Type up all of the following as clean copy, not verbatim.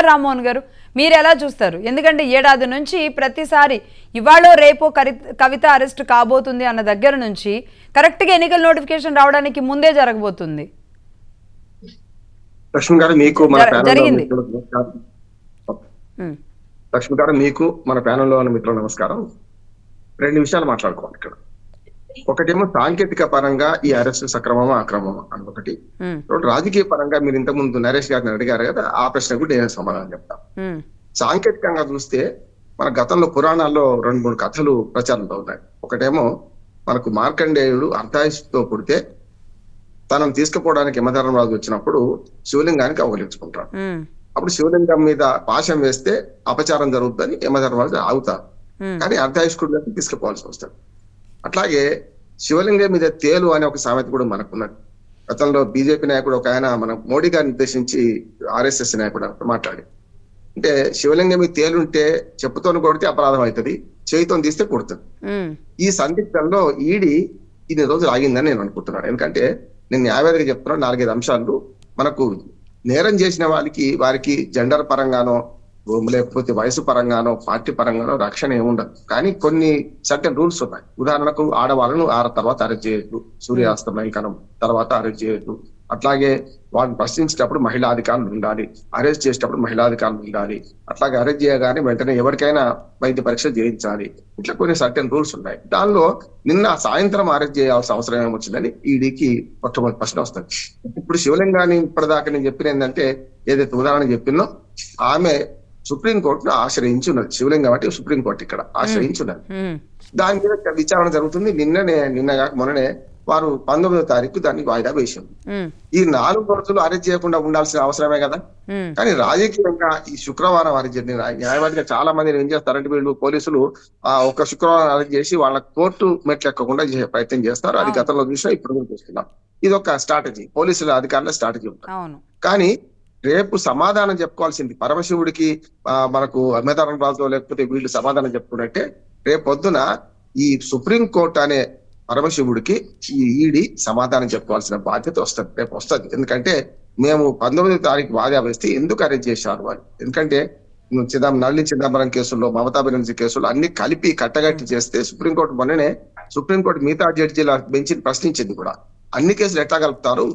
ఏమంటారు రామ్మోహన్ గారు? మీరు ఎలా చూస్తారు? ఎందుకంటే ఏడాది నుంచి ప్రతిసారి ఇవాళ రేపో కవిత అరెస్ట్ కాబోతుంది అన్న దగ్గర నుంచి కరెక్ట్గా ఎన్నికల నోటిఫికేషన్ రావడానికి ముందే జరగబోతుంది. లక్ష్మి గారు మీకు మన ప్యానెల్లో ఉన్న మిత్రులు నమస్కారం. రెండు విషయాలు మాట్లాడుకోవాలి ఇక్కడ. ఒకటేమో సాంకేతిక పరంగా ఈ అరెస్ట్ సక్రమమా అక్రమమా అని ఒకటి. రాజకీయ పరంగా మీరు ఇంతకుముందు నరేష్ గారిని అడిగారు కదా, ఆ ప్రశ్నకు నేను సమాధానం చెప్తాను. సాంకేతికంగా చూస్తే మన గతంలో పురాణాల్లో 2-3 కథలు ప్రచారంలో ఉన్నాయి. ఒకటేమో మనకు మార్కండేయుడు అర్ధాయుష్తో పుడితే తనను తీసుకుపోవడానికి యమధర్మరాజు వచ్చినప్పుడు శివలింగానికి అవగలించుకుంటాడు. అప్పుడు శివలింగం మీద పాశం వేస్తే అపచారం జరుగుతుందని యమధర్మరాజు ఆగుతారు, కానీ అర్ధాయుష్కుడు తీసుకుపోవాల్సి వస్తాడు. అట్లాగే శివలింగం మీద తేలు అనే ఒక సామెత కూడా మనకున్నది. గతంలో బీజేపీ నాయకుడు ఒక ఆయన మన మోడీ గారిని ఉద్దేశించి ఆర్ఎస్ఎస్ నాయకుడు మాట్లాడి, అంటే శివలింగం మీద తేలుంటే చెప్పుతో కొడితే అపరాధం అవుతుంది, చేయితో తీస్తే కొడుతుంది. ఈ సందిగ్ధంలో ఈడీ ఇన్ని రోజులు ఆగిందని నేను అనుకుంటున్నాను. ఎందుకంటే నేను న్యాయవాదిగా చెప్తున్నా 4-5 అంశాలు. మనకు నేరం చేసిన వారికి జెండర్ పరంగానో లేకపోతే వయసు పరంగానో పార్టీ పరంగానో రక్షణ ఏముండదు, కానీ కొన్ని సర్టెన్ రూల్స్ ఉన్నాయి. ఉదాహరణకు ఆడవాళ్ళను 6 తర్వాత అరెస్ట్ చేయొద్దు, సూర్యాస్తమయం తర్వాత అరెస్ట్ చేయొద్దు. అట్లాగే వాళ్ళని ప్రశ్నించేటప్పుడు మహిళా అధికారులు ఉండాలి, అరెస్ట్ చేసేటప్పుడు మహిళా అధికారులు ఉండాలి. అట్లాగే అరెస్ట్ చేయగానే వెంటనే ఎవరికైనా వైద్య పరీక్ష చేయించాలి. ఇట్లా కొన్ని సర్టెన్ రూల్స్ ఉన్నాయి. దానిలో నిన్న సాయంత్రం అరెస్ట్ చేయాల్సిన అవసరం ఏమొచ్చిందని ఈడీకి మొట్టమొదటి ప్రశ్న వస్తుంది. ఇప్పుడు శివలింగాన్ని ఇప్పటిదాకా నేను చెప్పిన ఏంటంటే, ఏదైతే ఉదాహరణ చెప్పినో ఆమె సుప్రీంకోర్టును ఆశ్రయించున్నది. శివలింగం అంటే సుప్రీంకోర్టు ఇక్కడ ఆశ్రయించున్నది. దాని మీద విచారణ జరుగుతుంది. నిన్న మొన్ననే వారు 19వ తారీఖు దాన్ని వాయిదా వేసింది. ఈ 4 రోజులు అరెస్ట్ చేయకుండా ఉండాల్సిన అవసరమే కదా. కానీ రాజకీయంగా ఈ శుక్రవారం అరెస్ట్ చేయండి. న్యాయవాదిగా చాలా మంది ఏం చేస్తారంటే, వీళ్ళు పోలీసులు ఒక శుక్రవారం అరెస్ట్ చేసి వాళ్ళ కోర్టు మెట్లు ఎక్కకుండా చేసే ప్రయత్నం చేస్తారు. అది గతంలో చూసినా ఇప్పుడు కూడా చూస్తున్నాం. ఇది ఒక స్ట్రాటజీ, పోలీసుల అధికారుల స్ట్రాటజీ ఉంటుంది. కానీ రేపు సమాధానం చెప్పుకోవాల్సింది పరమశివుడికి, మనకు యమధర్మరాజు లేకపోతే వీళ్ళు సమాధానం చెప్పుకున్నట్టే రేపు పొద్దున ఈ సుప్రీంకోర్టు అనే పరమశివుడికి ఈ ఈడీ సమాధానం చెప్పుకోవాల్సిన బాధ్యత రేపు వస్తుంది. ఎందుకంటే మేము 19వ తారీఖు వాయిదా వేస్తే ఎందుకు అరెస్ట్ చేశారు వాళ్ళు? ఎందుకంటే నళిని చిదంబరం కేసుల్లో, మమతా బెనర్జీ కేసుల్లో అన్ని కలిపి కట్టగట్టి చేస్తే సుప్రీంకోర్టు మిగతా జడ్జీల బెంచ్ని ప్రశ్నించింది కూడా. అన్ని కేసులు ఎట్లా కలుపుతారు,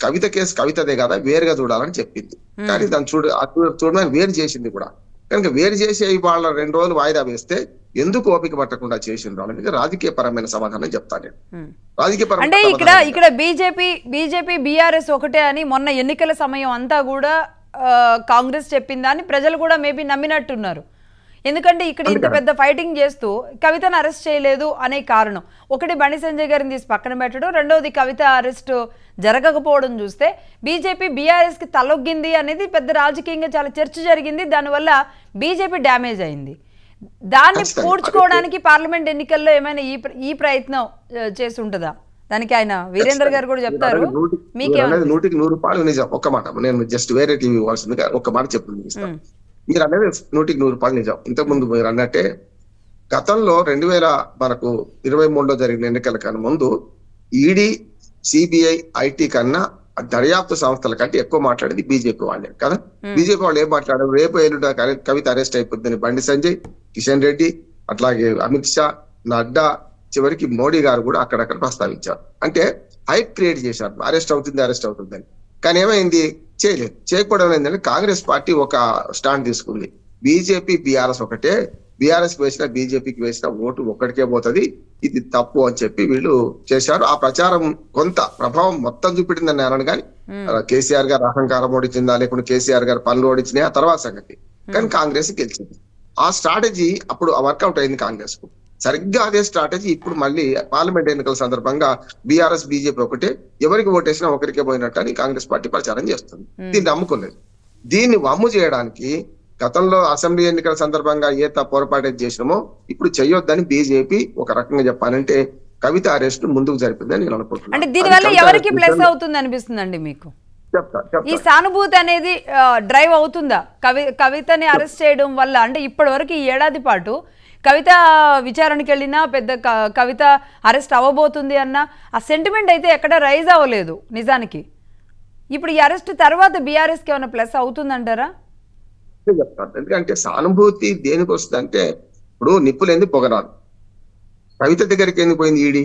కవిత కేసు కవితదే కదా, వేరుగా చూడాలని చెప్పింది. కానీ దాన్ని చూడమని వేరు చేసింది కూడా. కనుక వేరు చేసే వాళ్ళ 2 రోజులు వాయిదా వేస్తే ఎందుకు ఓపిక పట్టకుండా చేసిండ్రు అనేది రాజకీయ పరమైన సమాధానం చెప్తాను నేను. రాజకీయ అంటే ఇక్కడ బీజేపీ బీఆర్ఎస్ ఒకటే అని మొన్న ఎన్నికల సమయం అంతా కూడా కాంగ్రెస్ చెప్పిందని ప్రజలు కూడా మేబీ నమ్మినట్టున్నారు. ఎందుకంటే ఇక్కడ ఇంత పెద్ద ఫైటింగ్ చేస్తూ కవితను అరెస్ట్ చేయలేదు అనే కారణం ఒకటి, బండి సంజయ్ గారిని తీసి పక్కన పెట్టడం, రెండవది కవిత అరెస్ట్ జరగకపోవడం చూస్తే బీజేపీ బీఆర్ఎస్ కి తలొగ్గింది అనేది పెద్ద రాజకీయంగా చాలా చర్చ జరిగింది. దానివల్ల బీజేపీ డ్యామేజ్ అయింది. దాన్ని పూడ్చుకోవడానికి పార్లమెంట్ ఎన్నికల్లో ఏమైనా ఈ ప్రయత్నం చేసి ఉంటుందా? దానికి ఆయన వీరేందర్ గారు కూడా చెప్తారు. మీకేమైనా 100% నిజం. ఒక్క మాట నేను జస్ట్ వేరే టీవీ ఇవ్వాల్సింది ఒక్క మాట చెప్పింది. మీరు అనేది 100% నిజం. ఇంతకుముందు మీరు అన్నట్టే గతంలో 2023లో జరిగిన ఎన్నికల కన్నా ముందు ఈడీ, సిబిఐ, ఐటీ కన్నా దర్యాప్తు సంస్థల కంటే ఎక్కువ మాట్లాడేది బీజేపీ వాళ్ళే కదా. బీజేపీ వాళ్ళు ఏం మాట్లాడారు, రేపు ఎల్లుండి కవిత అరెస్ట్ అయిపోతుందని బండి సంజయ్, కిషన్ రెడ్డి, అట్లాగే అమిత్ షా, నడ్డా, చివరికి మోడీ గారు కూడా అక్కడక్కడ ప్రస్తావించారు. అంటే హైప్ క్రియేట్ చేశారు, అరెస్ట్ అవుతుందని. కానీ ఏమైంది, చేయలేదు. చేయకపోవడం ఏంటంటే కాంగ్రెస్ పార్టీ ఒక స్టాండ్ తీసుకుంది. బీజేపీ బీఆర్ఎస్ ఒకటే, బీఆర్ఎస్ కి వేసిన బీజేపీకి వేసిన ఓటు ఒక్కడికే పోతుంది, ఇది తప్పు అని చెప్పి వీళ్ళు చేశారు. ఆ ప్రచారం కొంత ప్రభావం మొత్తం చూపెట్టిందని అన్నాను. కానీ కేసీఆర్ గారు అహంకారం ఓడించిందా, లేకుంటే కేసీఆర్ గారు పనులు ఓడించినాయి ఆ తర్వాత సంగతి. కానీ కాంగ్రెస్ గెలిచింది. ఆ స్ట్రాటజీ అప్పుడు వర్కౌట్ అయింది కాంగ్రెస్ కు. సరిగ్గా అదే స్ట్రాటజీ ఇప్పుడు మళ్ళీ పార్లమెంట్ ఎన్నికల సందర్భంగా బీఆర్ఎస్ బీజేపీ ఒకటే, ఎవరికి ఓటేసినా ఒకరికే పోయినట్టు అని కాంగ్రెస్ పార్టీ ప్రచారం చేస్తుంది. దీన్ని నమ్ముకోలేదు. దీన్ని వమ్ము చేయడానికి గతంలో అసెంబ్లీ ఎన్నికల సందర్భంగా ఏ పొరపాటు చేసినామో ఇప్పుడు చెయ్యొద్దని బీజేపీ ఒక రకంగా చెప్పాలంటే కవిత అరెస్ట్ ముందుకు జరిపిందని నేను అనుకుంటున్నాను. అంటే దీనివల్ల ఎవరికి ప్లస్ అవుతుంది అనిపిస్తుందండి మీకు? ఈ సానుభూతి అనేది డ్రైవ్ అవుతుందా కవితని అరెస్ట్ చేయడం వల్ల? అంటే ఇప్పటి వరకు ఈ ఏడాది పాటు కవిత విచారణకి వెళ్ళినా పెద్ద కవిత అరెస్ట్ అవ్వబోతుంది అన్న ఆ సెంటిమెంట్ అయితే ఎక్కడ రైజ్ అవ్వలేదు నిజానికి. ఇప్పుడు ఈ అరెస్ట్ తర్వాత బీఆర్ఎస్కి ఏమైనా ప్లస్ అవుతుందంటారా? చెప్తాను. ఎందుకంటే సానుభూతి దేనికి వస్తుంది అంటే, ఇప్పుడు నిప్పులేంది పొగరాదు. కవిత దగ్గరికి ఎందుకు పోయింది ఈడీ?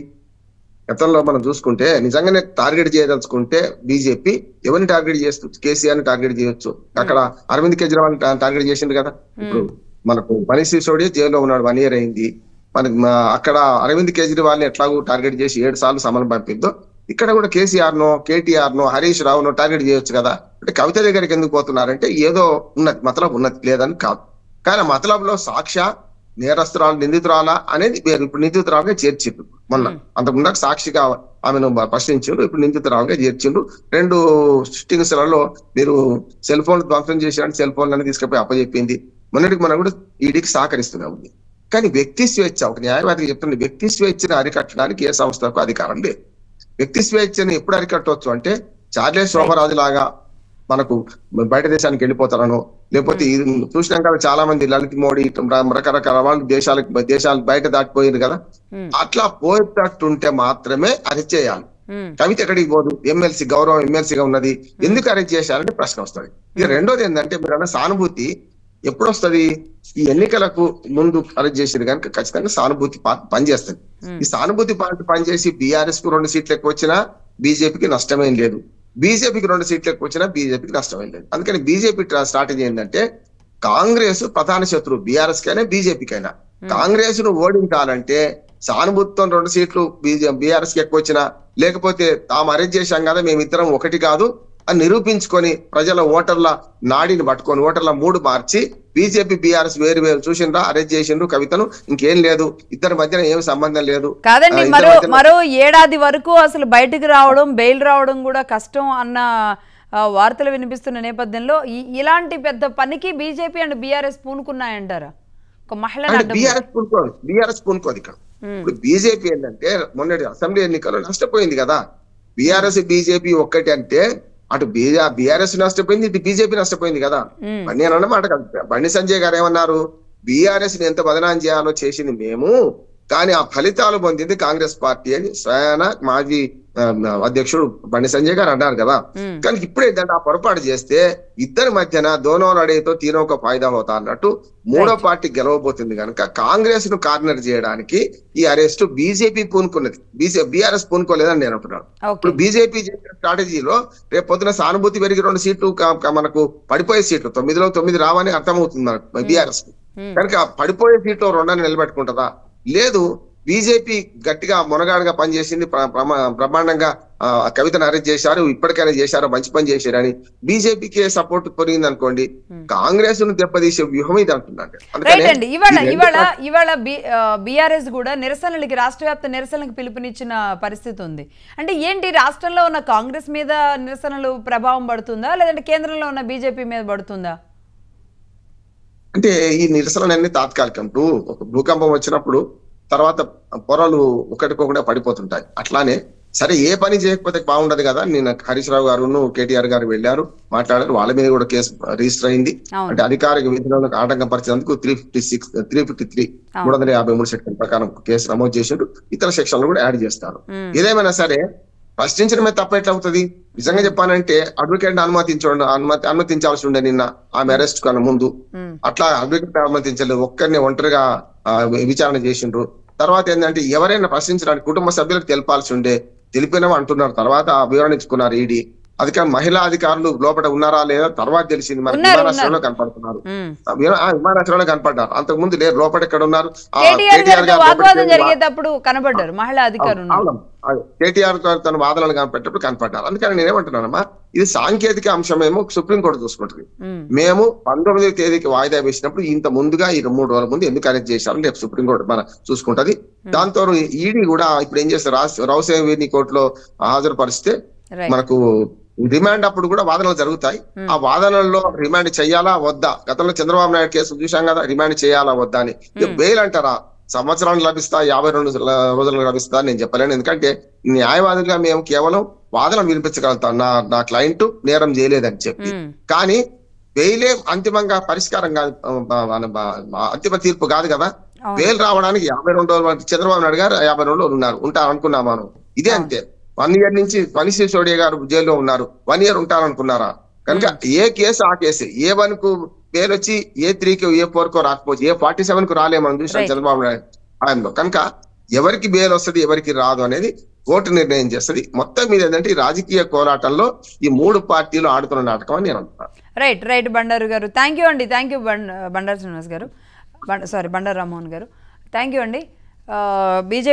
గతంలో మనం చూసుకుంటే నిజంగానే టార్గెట్ చేయదలుచుకుంటే బీజేపీ ఎవరిని టార్గెట్ చేస్తూ కేసీఆర్ ని టార్గెట్ చేయొచ్చు. అక్కడ అరవింద్ కేజ్రీవాల్ టార్గెట్ చేసింది కదా. ఇప్పుడు మనకు మనీష్ సిసోడియా జైల్లో ఉన్నాడు, 1 year అయింది. మనకి అక్కడ అరవింద్ కేజ్రీవాల్ ని ఎట్లాగో టార్గెట్ చేసి 7 సార్లు సమన్ పంపిందో, ఇక్కడ కూడా KCR no, KTR no, Harish Rao no target చేయొచ్చు కదా. అంటే కవిత దగ్గరికి ఎందుకు పోతున్నారంటే ఏదో ఉన్నది, మతలబ్ ఉన్నది, లేదని కాదు. కానీ మతలబ్ లో సాక్ష్య నేరస్తురాలు నిందితురాలా అనేది వేరు. ఇప్పుడు నిందితురాలుగా చేర్చిండ్రు. మొన్న అంతకుముందు సాక్షిగా ఆమెను ప్రశ్నించిండ్రు, ఇప్పుడు నిందితురాలుగా చేర్చిండ్రు. 2 సిట్టింగ్స్ లలో మీరు సెల్ ఫోన్ ధ్వంసం చేశారని సెల్ ఫోన్లను తీసుకుపోయి అప్పచెప్పింది. మొన్నటికి మనం కూడా ఈడీకి సహకరిస్తూనే ఉంది. కానీ వ్యక్తి స్వేచ్ఛ, ఒక న్యాయవాదికి చెప్తుంది, వ్యక్తి స్వేచ్ఛను అరికట్టడానికి ఏ సంస్థకు అధికారం లేదు. వ్యక్తి స్వేచ్ఛను ఎప్పుడు అరికట్టవచ్చు అంటే, చార్లెస్ శోభరాజు లాగా మనకు బయట దేశానికి వెళ్ళిపోతారనో, లేకపోతే చూసినాక చాలా మంది లలిత్ మోడీ రకరకాల వాళ్ళు దేశాలు బయట దాటిపోయింది కదా, అట్లా పోయేటట్టుంటే మాత్రమే అరెస్ట్ చేయాలి. కవిత ఎక్కడికి పోదు, ఎమ్మెల్సీ గౌరవం ఎమ్మెల్సీగా ఉన్నది, ఎందుకు అరెస్ట్ చేశారంటే ప్రశ్న వస్తుంది. ఇక రెండోది ఏంటంటే, మీరు సానుభూతి ఎప్పుడు వస్తుంది? ఈ ఎన్నికలకు ముందు అరెస్ట్ చేసేది కనుక ఖచ్చితంగా సానుభూతి పార్టీ పనిచేస్తుంది. ఈ సానుభూతి పార్టీ పనిచేసి బీఆర్ఎస్ కు 2 సీట్లు ఎక్కువ వచ్చినా బీజేపీకి నష్టమేం లేదు, బీజేపీకి 2 సీట్లు ఎక్కువ వచ్చినా బీజేపీకి నష్టమేం లేదు. అందుకని బీజేపీ స్ట్రాటజీ ఏంటంటే, కాంగ్రెస్ ప్రధాన శత్రువు బీఆర్ఎస్ కైనా బీజేపీకైనా. కాంగ్రెస్ ను ఓడించాలంటే సానుభూతితో 2 సీట్లు బీఆర్ఎస్ కి ఎక్కువ వచ్చినా, లేకపోతే తాము అరెస్ట్ చేశాం కదా మేమిద్దరం ఒకటి కాదు అని నిరూపించుకొని ప్రజల ఓటర్ల నాడిని పట్టుకొని ఓటర్ల మూడు మార్చి బీజేపీ బీఆర్ఎస్ వేరు వేరు చూసిండ్రా, అరెస్ట్ చేసిండ్రు కవితను, ఇంకేం లేదు, ఇద్దరి మధ్యన ఏమి సంబంధం లేదు. కాదండి, మరో ఏడాది వరకు అసలు బయటకు రావడం, బెయిల్ రావడం కూడా కష్టం అన్న వార్తలు వినిపిస్తున్న నేపథ్యంలో ఇలాంటి పెద్ద పనికి బీజేపీ అండ్ బీఆర్ఎస్ పూనుకున్నాయంటారా? ఒక మహిళ బీఆర్ఎస్ పూనుకోదు ఇక్కడ. ఇప్పుడు బీజేపీ ఏంటంటే మొన్నటి అసెంబ్లీ ఎన్నికల్లో నష్టపోయింది కదా. బీఆర్ఎస్ బీజేపీ ఒక్కటి అంటే అటు బీఆర్ఎస్ నష్టపోయింది, ఇటు బీజేపీ నష్టపోయింది కదా. బండి అని అన్నమాట కదా. బండి సంజయ్ గారు ఏమన్నారు, బీఆర్ఎస్ ని ఎంత బదనాం చేయాలో చేసింది మేము, కానీ ఆ ఫలితాలు పొందింది కాంగ్రెస్ పార్టీ అని స్వయాన మాజీ అధ్యక్షుడు బండి సంజయ్ గారు అన్నారు కదా. కానీ ఇప్పుడు ఏంటంటే ఆ పొరపాటు చేస్తే ఇద్దరి మధ్యన దోనో లడేతో తీనో ఒక ఫాయిదా అవుతా అన్నట్టు మూడో పార్టీ గెలవబోతుంది కనుక కాంగ్రెస్ ను కార్నర్ చేయడానికి ఈ అరెస్ట్ బీజేపీ పూనుకున్నది, బీఆర్ఎస్ పూనుకోలేదని నేను అంటున్నాను. ఇప్పుడు బీజేపీ చేసిన స్ట్రాటజీలో రేపు పొద్దున సానుభూతి పెరిగి 2 సీట్లు మనకు పడిపోయే సీట్లు 9లో 9 రావని అర్థమవుతుంది మనకు బీఆర్ఎస్ కు. కనుక పడిపోయే సీట్లు 2 నిలబెట్టుకుంటుందా? లేదు. బీజేపీ గట్టిగా మొనగాడుగా పనిచేసింది, బ్రహ్మాండంగా కవితను అరెస్ట్ చేశారు, ఇప్పటికైనా చేశారో మంచి పని చేశారని బీజేపీకి సపోర్ట్ పెరిగింది అనుకోండి, కాంగ్రెస్ ను దెబ్బతీసే వ్యూహం ఇది అంటున్నాను. ఇవాళ బీఆర్ఎస్ కూడా నిరసనలకి, రాష్ట్ర వ్యాప్త నిరసనలకు పిలుపునిచ్చిన పరిస్థితి ఉంది. అంటే ఏంటి, రాష్ట్రంలో ఉన్న కాంగ్రెస్ మీద నిరసనలు ప్రభావం పడుతుందా, లేదంటే కేంద్రంలో ఉన్న బీజేపీ మీద పడుతుందా? అంటే ఈ నిరసనలన్నీ తాత్కాలికం. ఒక భూకంపం వచ్చినప్పుడు తర్వాత పొరలు ఒకటికొకటే పడిపోతుంటాయి. అట్లానే సరే ఏ పని చేయకపోతే బాగుండదు కదా. నేను హరీష్ రావు గారు కేటీఆర్ గారు వెళ్ళారు, మాట్లాడారు, వాళ్ళ మీద కూడా కేసు రిజిస్టర్ అయింది. అంటే అధికారిక విధులకు ఆటంకం పరిచినందుకు 353 353 సెక్షన్ ప్రకారం కేసు నమోదు చేసిండు. ఇతర సెక్షన్లు కూడా యాడ్ చేస్తారు. ఏదేమైనా సరే ప్రశ్నించడమే తప్ప ఎట్లా అవుతుంది? నిజంగా చెప్పానంటే అడ్వకేట్ అనుమతించాల్సి ఉండే నిన్న ఆమె అరెస్ట్ కన్నా ముందు. అట్లా అడ్వకేట్ అనుమతించలేదు, ఒక్కరిని ఒంటరిగా విచారణ చేసిండ్రు. తర్వాత ఏంటంటే ఎవరైనా ప్రశ్నించడానికి కుటుంబ సభ్యులకు తెలపాల్సి ఉండే, తెలిపినాం అంటున్నారు, తర్వాత వివరణించుకున్నారు ఈడీ. అధికారులు, మహిళా అధికారులు లోపల ఉన్నారా లేదా తర్వాత తెలిసింది. మనకి విమానాశ్రయంలో కనపడుతున్నారు, విమానాశ్రయంలో కనపడ్డారు, అంతకు ముందు లేరు. లోపల ఎక్కడ ఉన్నారు? కనపడ్డారు మహిళా అధికారులు, కేటీఆర్ తన వాదనలు కనిపెట్టేటప్పుడు కనపడ్డారు. అందుకని నేనేమంటున్నానమ్మా, ఇది సాంకేతిక అంశమేమో సుప్రీంకోర్టు చూసుకుంటుంది. మేము 19వ తేదీకి వాయిదా వేసినప్పుడు ఇంత ముందుగా ఈ 3 రోజుల ముందు ఎందుకు అరెస్ట్ చేశారని రేపు సుప్రీంకోర్టు మన చూసుకుంటది. దాంతో ఈడీ కూడా ఇప్పుడు ఏం చేస్తారు, రౌసేవీని కోర్టులో హాజరుపరిస్తే మనకు రిమాండ్ అప్పుడు కూడా వాదనలు జరుగుతాయి. ఆ వాదనల్లో రిమాండ్ చేయాలా వద్దా, గతంలో చంద్రబాబు నాయుడు కేసు చూసాం కదా, రిమాండ్ చేయాలా వద్దా అని. బెయిల్ అంటారా, సంవత్సరాలు లభిస్తా, 52 రోజులు లభిస్తా నేను చెప్పలేను. ఎందుకంటే న్యాయవాదిగా మేము కేవలం వాదన వినిపించగలుగుతాం, నా క్లయింట్ నేరం చేయలేదని చెప్పి. కానీ బెయిలే అంతిమంగా పరిష్కారం కాదు, అంతిమ తీర్పు కాదు కదా. బెయిల్ రావడానికి 52 రోజులు, చంద్రబాబు నాయుడు గారు 52 రోజులు ఉంటారు అనుకున్నాం మనం. ఇదే అంతే. 1 year నుంచి మనీష్ సిసోడియా గారు జైల్లో ఉన్నారు, 1 year ఉంటారనుకున్నారా? కనుక ఏ కేసు ఆ కేసు. A1 కు బెయిల్ వచ్చి A3కో A4కో రాకపోవచ్చు, A47కు రాలే మనం చూసాం చంద్రబాబు నాయుడు ఆయనలో. కనుక ఎవరికి బెయిల్ వస్తుంది ఎవరికి రాదు అనేది కోర్టు నిర్ణయం చేస్తుంది. మొత్తం మీద ఏంటంటే ఈ రాజకీయ కోలాటంలో ఈ 3 పార్టీలు ఆడుతున్న నాటకం అని నేను అంటున్నాను. రైట్ బండారు గారు, థ్యాంక్ యూ అండి. థ్యాంక్ యూ బండారు శ్రీనివాస్ గారు, బండారు రామ్మోహన్ గారు, థ్యాంక్ యూ అండి. బీజేపీ